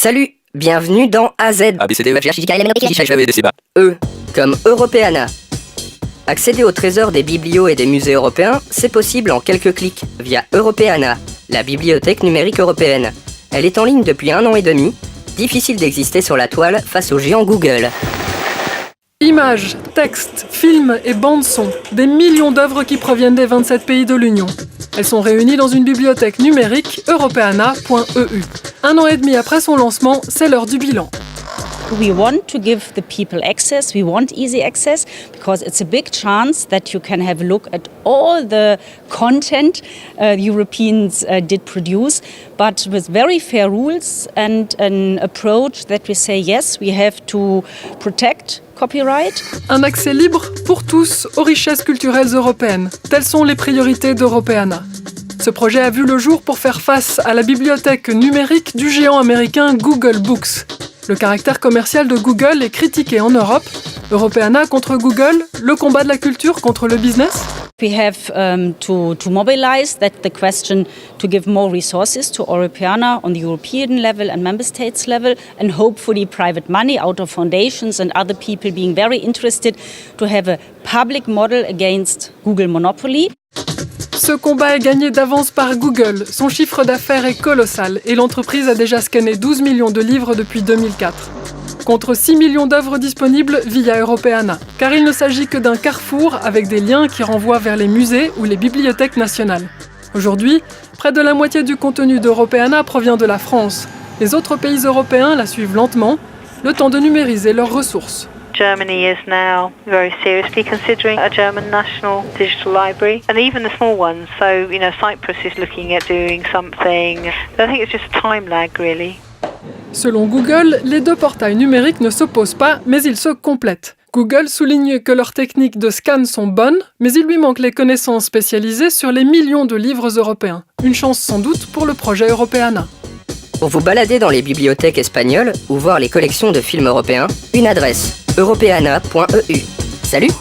Salut, bienvenue dans AZ. E comme Europeana. Accéder au trésor des biblios et des musées européens, c'est possible en quelques clics via Europeana, la bibliothèque numérique européenne. Elle est en ligne depuis 1 an et demi, difficile d'exister sur la toile face au géant Google. Images, textes, films et bandes-son, des millions d'œuvres qui proviennent des 27 pays de l'Union. Elles sont réunies dans une bibliothèque numérique, europeana.eu. 1 an et demi après son lancement, c'est l'heure du bilan. We want to give the people access, we want easy access, because it's a big chance that you can have a look at all the content Europeans did produce, but with very fair rules and an approach that we say, yes, we have to protect copyright. Un accès libre pour tous aux richesses culturelles européennes. Telles sont les priorités d'Europeana. Ce projet a vu le jour pour faire face à la bibliothèque numérique du géant américain Google Books. Le caractère commercial de Google est critiqué en Europe. Europeana contre Google, le combat de la culture contre le business. We have to mobilize the question to give more resources to Europeana on the European level and member states level, and hopefully private money out of foundations and other people being very interested to have a public model against Google monopoly. Ce combat est gagné d'avance par Google. Son chiffre d'affaires est colossal et l'entreprise a déjà scanné 12 millions de livres depuis 2004. Contre 6 millions d'œuvres disponibles via Europeana. Car il ne s'agit que d'un carrefour avec des liens qui renvoient vers les musées ou les bibliothèques nationales. Aujourd'hui, près de la moitié du contenu d'Europeana provient de la France. Les autres pays européens la suivent lentement, le temps de numériser leurs ressources. Germany is now very seriously considering a German national digital library, and even the small ones. So, Cyprus is looking at doing something. So I think it's just a time lag, really. Selon Google, les deux portails numériques ne s'opposent pas, mais ils se complètent. Google souligne que leurs techniques de scan sont bonnes, mais il lui manque les connaissances spécialisées sur les millions de livres européens. Une chance sans doute pour le projet Europeana. Pour vous balader dans les bibliothèques espagnoles ou voir les collections de films européens, une adresse, europeana.eu. Salut!